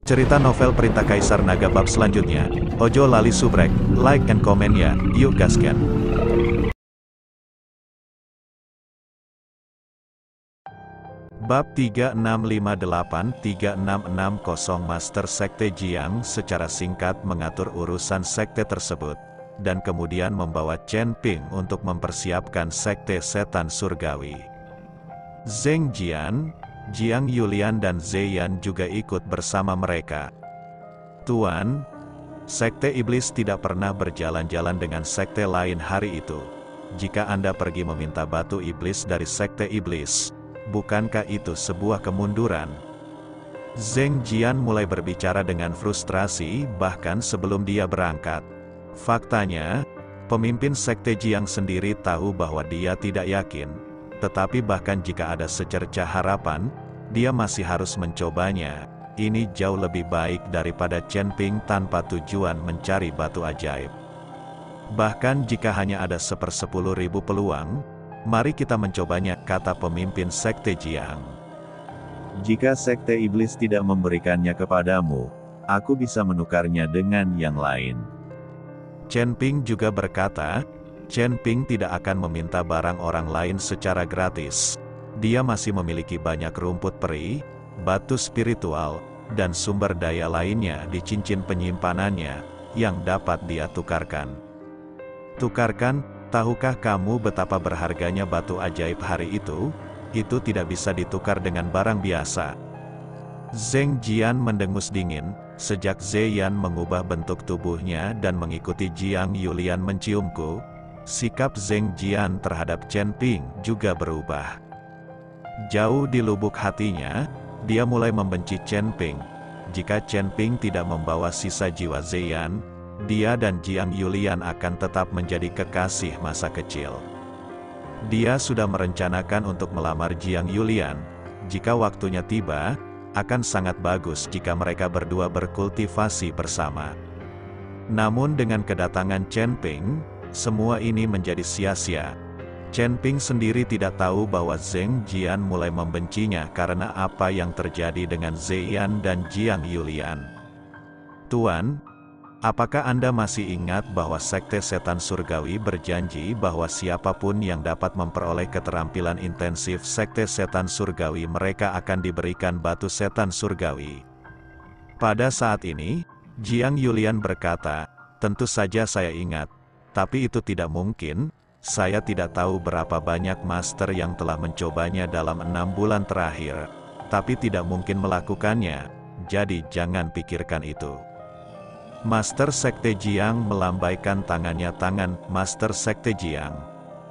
Cerita novel Perintah Kaisar Naga bab selanjutnya. Ojo lali subrek, like and comment ya, yuk gaskan. Bab 3658-3660 Master Sekte Jiang secara singkat mengatur urusan sekte tersebut, dan kemudian membawa Chen Ping untuk mempersiapkan sekte setan surgawi. Zheng Jian, Jiang Yulian dan Zheyan juga ikut bersama mereka. Tuan, sekte iblis tidak pernah berjalan-jalan dengan sekte lain hari itu. Jika Anda pergi meminta batu iblis dari sekte iblis, bukankah itu sebuah kemunduran? Zheng Jian mulai berbicara dengan frustrasi bahkan sebelum dia berangkat. Faktanya, pemimpin sekte Jiang sendiri tahu bahwa dia tidak yakin. Tetapi bahkan jika ada secercah harapan, dia masih harus mencobanya. Ini jauh lebih baik daripada Chen Ping tanpa tujuan mencari batu ajaib. Bahkan jika hanya ada 1/10.000 peluang, mari kita mencobanya, kata pemimpin sekte Jiang. Jika sekte iblis tidak memberikannya kepadamu, aku bisa menukarnya dengan yang lain. Chen Ping juga berkata, Chen Ping tidak akan meminta barang orang lain secara gratis. Dia masih memiliki banyak rumput peri, batu spiritual, dan sumber daya lainnya di cincin penyimpanannya, yang dapat dia tukarkan. Tukarkan, tahukah kamu betapa berharganya batu ajaib hari itu? Itu tidak bisa ditukar dengan barang biasa. Zheng Jian mendengus dingin, sejak Zheyan mengubah bentuk tubuhnya dan mengikuti Jiang Yulian menciumku, sikap Zheng Jian terhadap Chen Ping juga berubah. Jauh di lubuk hatinya, dia mulai membenci Chen Ping. Jika Chen Ping tidak membawa sisa jiwa Zheyan, dia dan Jiang Yulian akan tetap menjadi kekasih masa kecil. Dia sudah merencanakan untuk melamar Jiang Yulian. Jika waktunya tiba, akan sangat bagus jika mereka berdua berkultivasi bersama. Namun dengan kedatangan Chen Ping, semua ini menjadi sia-sia. Chen Ping sendiri tidak tahu bahwa Zheng Jian mulai membencinya karena apa yang terjadi dengan Zheyan dan Jiang Yulian. Tuan, apakah Anda masih ingat bahwa sekte setan surgawi berjanji bahwa siapapun yang dapat memperoleh keterampilan intensif sekte setan surgawi mereka akan diberikan batu setan surgawi? Pada saat ini, Jiang Yulian berkata, tentu saja saya ingat. Tapi itu tidak mungkin, saya tidak tahu berapa banyak master yang telah mencobanya dalam 6 bulan terakhir, tapi tidak mungkin melakukannya, jadi jangan pikirkan itu. Master Sekte Jiang melambaikan tangannya. Tangan Master Sekte Jiang.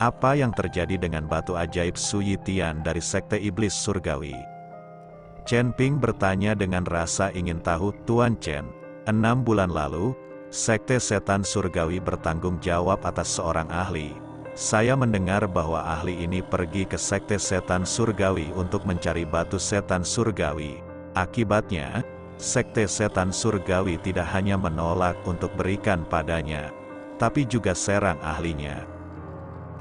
Apa yang terjadi dengan batu ajaib Suyi Tian dari Sekte Iblis Surgawi? Chen Ping bertanya dengan rasa ingin tahu. Tuan Chen, 6 bulan lalu, Sekte Setan Surgawi bertanggung jawab atas seorang ahli. Saya mendengar bahwa ahli ini pergi ke Sekte Setan Surgawi untuk mencari batu setan surgawi. Akibatnya, Sekte Setan Surgawi tidak hanya menolak untuk berikan padanya, tapi juga serang ahlinya.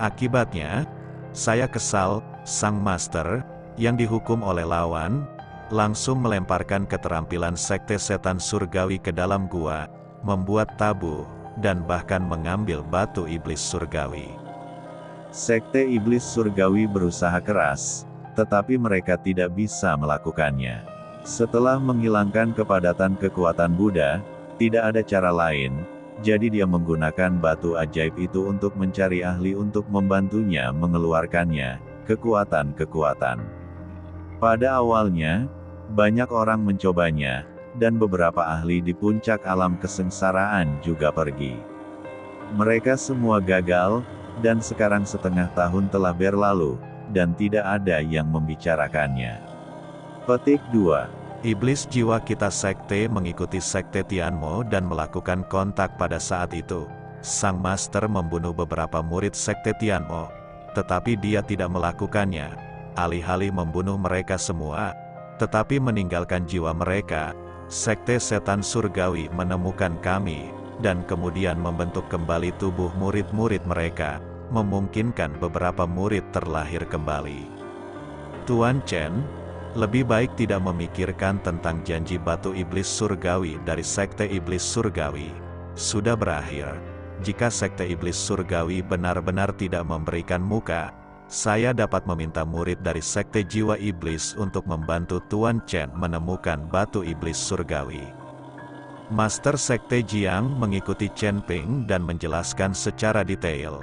Akibatnya, saya kesal. Sang master, yang dihukum oleh lawan, langsung melemparkan keterampilan Sekte Setan Surgawi ke dalam gua, membuat tabu, dan bahkan mengambil batu iblis surgawi. Sekte iblis surgawi berusaha keras, tetapi mereka tidak bisa melakukannya. Setelah menghilangkan kepadatan kekuatan Buddha, tidak ada cara lain, jadi dia menggunakan batu ajaib itu untuk mencari ahli untuk membantunya mengeluarkannya, kekuatan-kekuatan. Pada awalnya, banyak orang mencobanya, dan beberapa ahli di puncak alam kesengsaraan juga pergi. Mereka semua gagal, dan sekarang setengah tahun telah berlalu, dan tidak ada yang membicarakannya. Petik 2. Iblis jiwa kita sekte mengikuti sekte Tianmo dan melakukan kontak pada saat itu. Sang master membunuh beberapa murid sekte Tianmo, tetapi dia tidak melakukannya. Alih-alih membunuh mereka semua, tetapi meninggalkan jiwa mereka, Sekte Setan Surgawi menemukan kami, dan kemudian membentuk kembali tubuh murid-murid mereka, memungkinkan beberapa murid terlahir kembali. Tuan Chen, Lebih baik tidak memikirkan tentang janji batu iblis surgawi dari sekte iblis surgawi. Sudah berakhir. Jika sekte iblis surgawi benar-benar tidak memberikan muka, saya dapat meminta murid dari sekte jiwa iblis untuk membantu Tuan Chen menemukan batu iblis surgawi. Master Sekte Jiang mengikuti Chen Ping dan menjelaskan secara detail.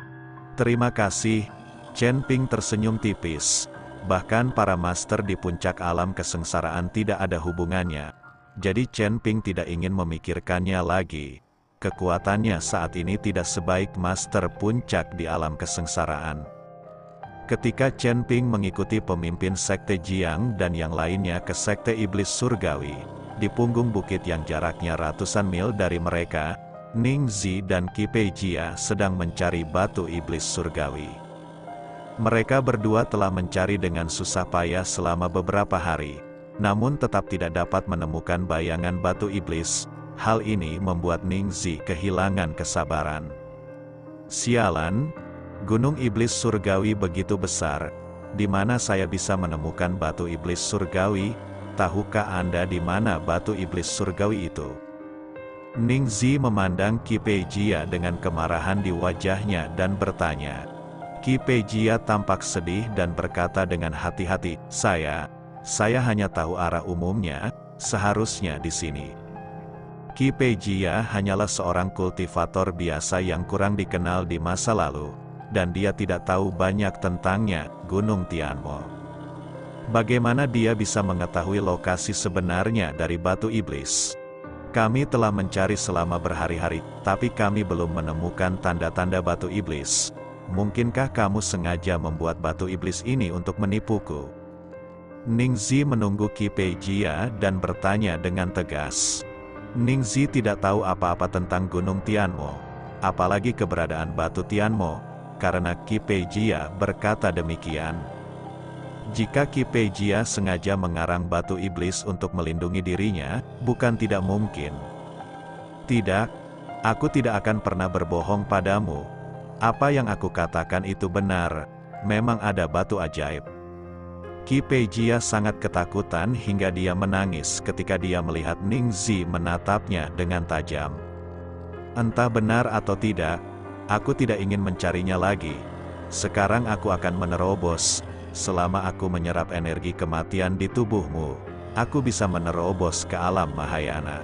Terima kasih. Chen Ping tersenyum tipis. Bahkan para master di puncak alam kesengsaraan tidak ada hubungannya. Jadi Chen Ping tidak ingin memikirkannya lagi. Kekuatannya saat ini tidak sebaik master puncak di alam kesengsaraan. Ketika Chen Ping mengikuti pemimpin Sekte Jiang dan yang lainnya ke Sekte Iblis Surgawi, di punggung bukit yang jaraknya ratusan mil dari mereka, Ning Zi dan Qi Pei Jia sedang mencari batu iblis surgawi. Mereka berdua telah mencari dengan susah payah selama beberapa hari, namun tetap tidak dapat menemukan bayangan batu iblis. Hal ini membuat Ning Zi kehilangan kesabaran. Sialan, gunung iblis surgawi begitu besar, di mana saya bisa menemukan batu iblis surgawi? Tahukah Anda di mana batu iblis surgawi itu? Ning Zi memandang Qi Pei Jia dengan kemarahan di wajahnya dan bertanya. Qi Pei Jia tampak sedih dan berkata dengan hati-hati, saya hanya tahu arah umumnya, seharusnya di sini. Qi Pei Jia hanyalah seorang kultivator biasa yang kurang dikenal di masa lalu, dan dia tidak tahu banyak tentangnya, Gunung Tianmo. Bagaimana dia bisa mengetahui lokasi sebenarnya dari batu iblis? Kami telah mencari selama berhari-hari, tapi kami belum menemukan tanda-tanda batu iblis. Mungkinkah kamu sengaja membuat batu iblis ini untuk menipuku? Ning Zi menunggu Qi Pei Jia dan bertanya dengan tegas. Ning Zi tidak tahu apa-apa tentang Gunung Tianmo, apalagi keberadaan batu Tianmo, karena Qi Pei Jia berkata demikian. Jika Qi Pei Jia sengaja mengarang batu iblis untuk melindungi dirinya, bukan tidak mungkin. Tidak, aku tidak akan pernah berbohong padamu. Apa yang aku katakan itu benar, memang ada batu ajaib. Qi Pei Jia sangat ketakutan hingga dia menangis ketika dia melihat Ning Zi menatapnya dengan tajam. Entah benar atau tidak, aku tidak ingin mencarinya lagi. Sekarang aku akan menerobos. Selama aku menyerap energi kematian di tubuhmu, aku bisa menerobos ke alam Mahayana.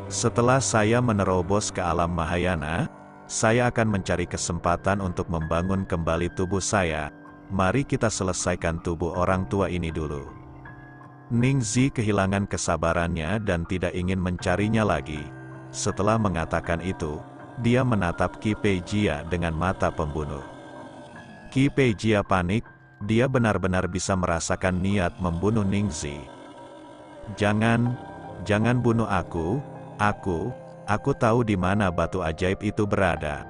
Setelah saya menerobos ke alam Mahayana, saya akan mencari kesempatan untuk membangun kembali tubuh saya. Mari kita selesaikan tubuh orang tua ini dulu. Ning Zi kehilangan kesabarannya dan tidak ingin mencarinya lagi. Setelah mengatakan itu, dia menatap Qi Pei Jia dengan mata pembunuh. Qi Pei Jia panik, dia benar-benar bisa merasakan niat membunuh Ning Zi. Jangan bunuh aku, Aku tahu di mana batu ajaib itu berada.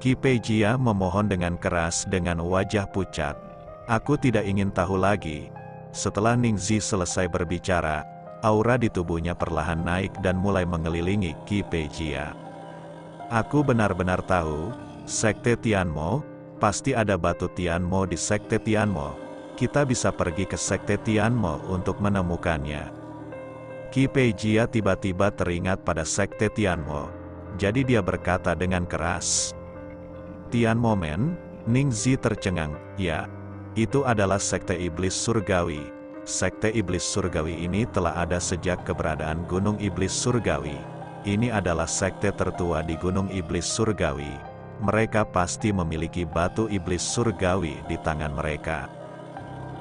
Qi Pei Jia memohon dengan keras dengan wajah pucat. Aku tidak ingin tahu lagi. Setelah Ning Zi selesai berbicara, aura di tubuhnya perlahan naik dan mulai mengelilingi Qi Pei Jia. Aku benar-benar tahu, Sekte Tianmo, pasti ada batu Tianmo di Sekte Tianmo. Kita bisa pergi ke Sekte Tianmo untuk menemukannya. Qi Pei Jia tiba-tiba teringat pada Sekte Tianmo, jadi dia berkata dengan keras. Tianmo Men? Ning Zi tercengang, ya, itu adalah Sekte Iblis Surgawi. Sekte Iblis Surgawi ini telah ada sejak keberadaan Gunung Iblis Surgawi. Ini adalah sekte tertua di Gunung Iblis Surgawi. Mereka pasti memiliki batu Iblis Surgawi di tangan mereka.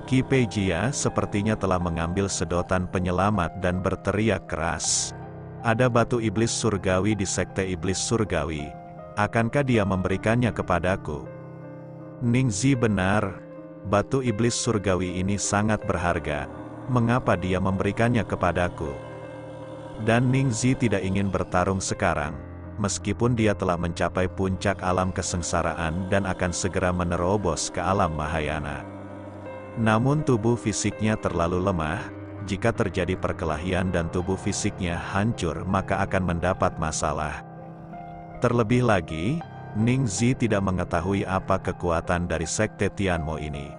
Qi Pei Jia sepertinya telah mengambil sedotan penyelamat dan berteriak keras. Ada batu iblis surgawi di Sekte Iblis Surgawi. Akankah dia memberikannya kepadaku? Ning Zi benar. Batu iblis surgawi ini sangat berharga. Mengapa dia memberikannya kepadaku? Dan Ning Zi tidak ingin bertarung sekarang. Meskipun dia telah mencapai puncak alam kesengsaraan dan akan segera menerobos ke alam Mahayana. Namun tubuh fisiknya terlalu lemah, jika terjadi perkelahian dan tubuh fisiknya hancur maka akan mendapat masalah. Terlebih lagi, Ning Zi tidak mengetahui apa kekuatan dari Sekte Tianmo ini.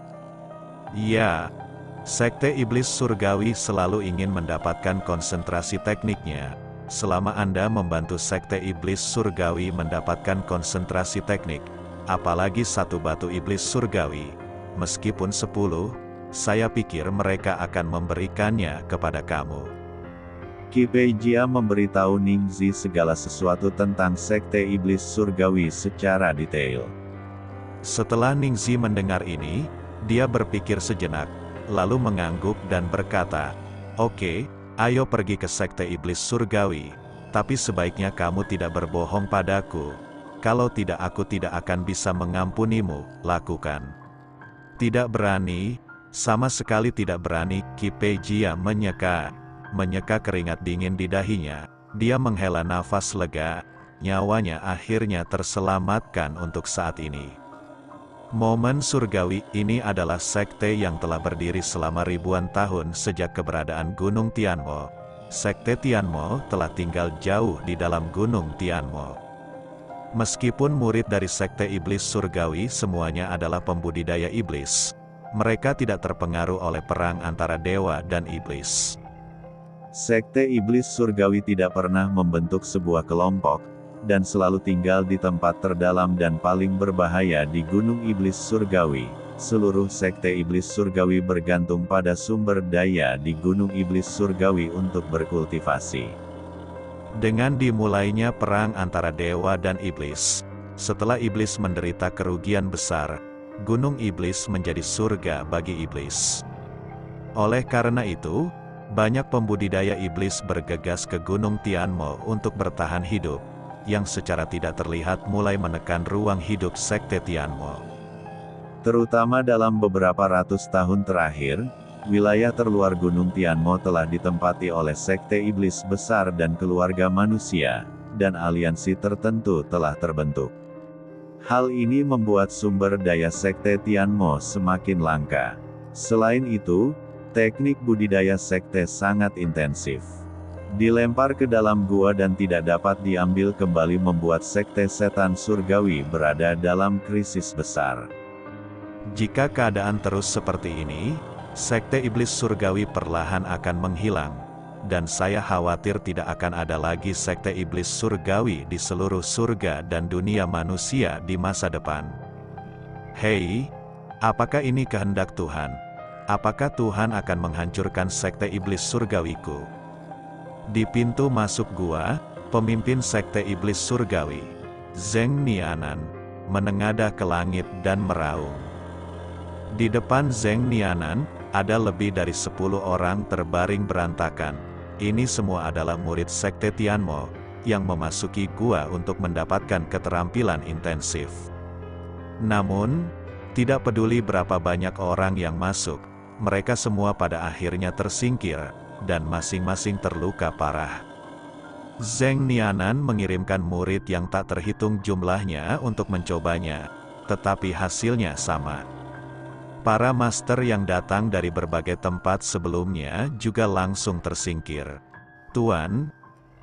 Ya, Sekte Iblis Surgawi selalu ingin mendapatkan konsentrasi tekniknya. Selama Anda membantu Sekte Iblis Surgawi mendapatkan konsentrasi teknik, apalagi satu batu Iblis Surgawi, meskipun 10, saya pikir mereka akan memberikannya kepada kamu. Qi Pei Jia memberitahu Ningzi segala sesuatu tentang Sekte Iblis Surgawi secara detail. Setelah Ningzi mendengar ini, dia berpikir sejenak, lalu mengangguk dan berkata, "Oke, ayo pergi ke Sekte Iblis Surgawi, tapi sebaiknya kamu tidak berbohong padaku. Kalau tidak aku tidak akan bisa mengampunimu, lakukan." Tidak berani, sama sekali tidak berani, Qi Pei Jia menyeka keringat dingin di dahinya. Dia menghela nafas lega, nyawanya akhirnya terselamatkan untuk saat ini. Momen surgawi ini adalah sekte yang telah berdiri selama ribuan tahun sejak keberadaan Gunung Tianmo. Sekte Tianmo telah tinggal jauh di dalam Gunung Tianmo. Meskipun murid dari Sekte Iblis Surgawi semuanya adalah pembudidaya iblis, mereka tidak terpengaruh oleh perang antara dewa dan iblis. Sekte Iblis Surgawi tidak pernah membentuk sebuah kelompok, dan selalu tinggal di tempat terdalam dan paling berbahaya di Gunung Iblis Surgawi. Seluruh Sekte Iblis Surgawi bergantung pada sumber daya di Gunung Iblis Surgawi untuk berkultivasi. Dengan dimulainya perang antara dewa dan iblis, setelah iblis menderita kerugian besar, Gunung Iblis menjadi surga bagi iblis. Oleh karena itu, banyak pembudidaya iblis bergegas ke Gunung Tianmo untuk bertahan hidup, yang secara tidak terlihat mulai menekan ruang hidup Sekte Tianmo. Terutama dalam beberapa ratus tahun terakhir, wilayah terluar Gunung Tianmo telah ditempati oleh sekte iblis besar dan keluarga manusia, dan aliansi tertentu telah terbentuk. Hal ini membuat sumber daya Sekte Tianmo semakin langka. Selain itu, teknik budidaya sekte sangat intensif. Dilempar ke dalam gua dan tidak dapat diambil kembali membuat Sekte Setan Surgawi berada dalam krisis besar. Jika keadaan terus seperti ini, Sekte Iblis Surgawi perlahan akan menghilang, dan saya khawatir tidak akan ada lagi Sekte Iblis Surgawi di seluruh surga dan dunia manusia di masa depan. Hei, apakah ini kehendak Tuhan? Apakah Tuhan akan menghancurkan Sekte Iblis Surgawiku? Di pintu masuk gua, pemimpin Sekte Iblis Surgawi, Zheng Nianan, menengadah ke langit dan meraung. Di depan Zheng Nianan, ada lebih dari 10 orang terbaring berantakan. Ini semua adalah murid Sekte Tianmo, yang memasuki gua untuk mendapatkan keterampilan intensif. Namun, tidak peduli berapa banyak orang yang masuk, mereka semua pada akhirnya tersingkir, dan masing-masing terluka parah. Zheng Nianan mengirimkan murid yang tak terhitung jumlahnya untuk mencobanya, tetapi hasilnya sama. Para master yang datang dari berbagai tempat sebelumnya juga langsung tersingkir. "Tuan,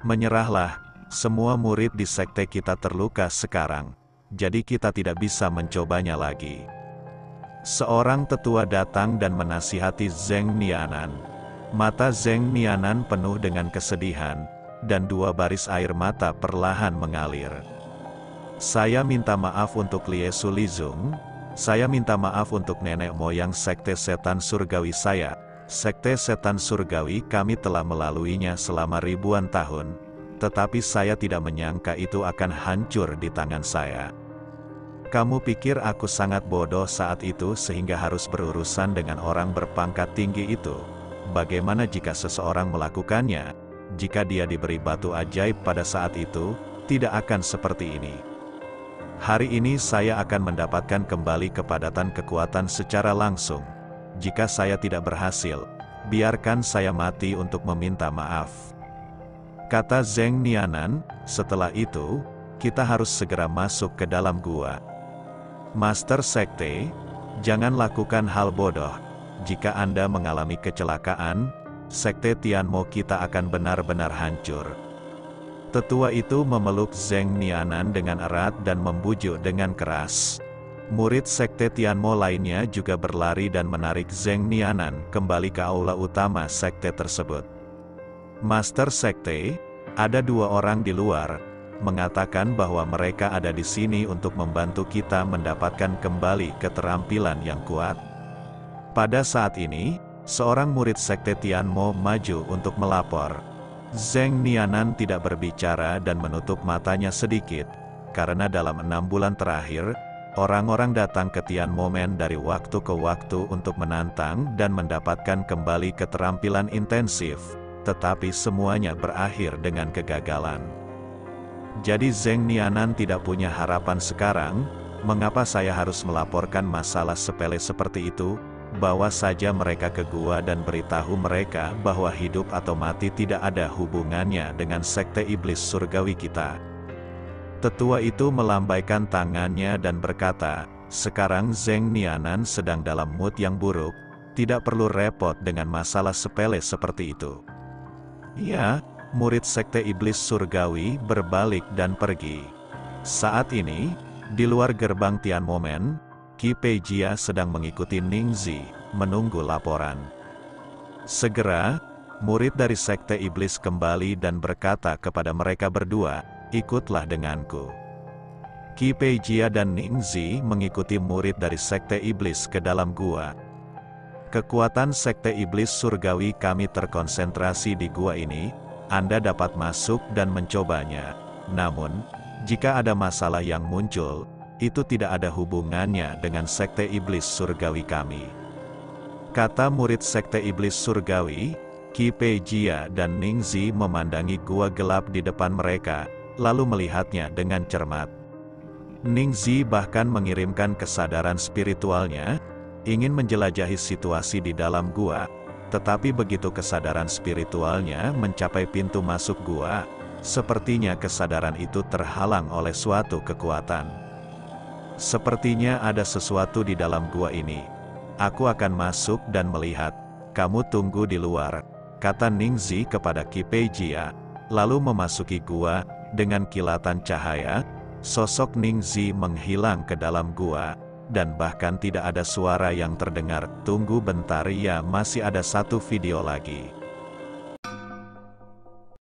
menyerahlah, semua murid di sekte kita terluka sekarang, jadi kita tidak bisa mencobanya lagi." Seorang tetua datang dan menasihati Zheng Nianan. Mata Zheng Nianan penuh dengan kesedihan, dan 2 baris air mata perlahan mengalir. "Saya minta maaf untuk Lie Sulizung, saya minta maaf untuk nenek moyang Sekte Setan Surgawi saya. Sekte Setan Surgawi kami telah melaluinya selama ribuan tahun, tetapi saya tidak menyangka itu akan hancur di tangan saya. Kamu pikir aku sangat bodoh saat itu sehingga harus berurusan dengan orang berpangkat tinggi itu? Bagaimana jika seseorang melakukannya? Jika dia diberi batu ajaib pada saat itu, tidak akan seperti ini. Hari ini saya akan mendapatkan kembali kepadatan kekuatan secara langsung. Jika saya tidak berhasil, biarkan saya mati untuk meminta maaf," kata Zheng Nianan. "Setelah itu, kita harus segera masuk ke dalam gua. Master Sekte, jangan lakukan hal bodoh. Jika Anda mengalami kecelakaan, Sekte Tianmo kita akan benar-benar hancur." Tetua itu memeluk Zheng Nianan dengan erat dan membujuk dengan keras. Murid Sekte Tianmo lainnya juga berlari dan menarik Zheng Nianan kembali ke aula utama sekte tersebut. Master Sekte, ada 2 orang di luar, mengatakan bahwa mereka ada di sini untuk membantu kita mendapatkan kembali keterampilan yang kuat. Pada saat ini, seorang murid Sekte Tianmo maju untuk melapor. Zheng Nianan tidak berbicara dan menutup matanya sedikit, karena dalam 6 bulan terakhir, orang-orang datang ke Tianmomen dari waktu ke waktu untuk menantang dan mendapatkan kembali keterampilan intensif, tetapi semuanya berakhir dengan kegagalan. Jadi Zheng Nianan tidak punya harapan sekarang. Mengapa saya harus melaporkan masalah sepele seperti itu? Bawa saja mereka ke gua dan beritahu mereka bahwa hidup atau mati tidak ada hubungannya dengan sekte iblis surgawi kita. Tetua itu melambaikan tangannya dan berkata, sekarang Zheng Nianan sedang dalam mood yang buruk, tidak perlu repot dengan masalah sepele seperti itu. Ya, murid sekte iblis surgawi berbalik dan pergi. Saat ini, di luar gerbang Tianmomen, Qi Peijia sedang mengikuti Ningzi, menunggu laporan. Segera, murid dari sekte iblis kembali dan berkata kepada mereka berdua, ikutlah denganku. Qi Peijia dan Ningzi mengikuti murid dari sekte iblis ke dalam gua. Kekuatan sekte iblis surgawi kami terkonsentrasi di gua ini. Anda dapat masuk dan mencobanya. Namun, jika ada masalah yang muncul, itu tidak ada hubungannya dengan sekte iblis surgawi kami. Kata murid sekte iblis surgawi. Qi Peijia dan Ningzi memandangi gua gelap di depan mereka, lalu melihatnya dengan cermat. Ningzi bahkan mengirimkan kesadaran spiritualnya, ingin menjelajahi situasi di dalam gua, tetapi begitu kesadaran spiritualnya mencapai pintu masuk gua, sepertinya kesadaran itu terhalang oleh suatu kekuatan. Sepertinya ada sesuatu di dalam gua ini. Aku akan masuk dan melihat, kamu tunggu di luar, kata Ningzi kepada Qi Peijia, lalu memasuki gua. Dengan kilatan cahaya, sosok Ningzi menghilang ke dalam gua, dan bahkan tidak ada suara yang terdengar. Tunggu bentar ya, masih ada 1 video lagi.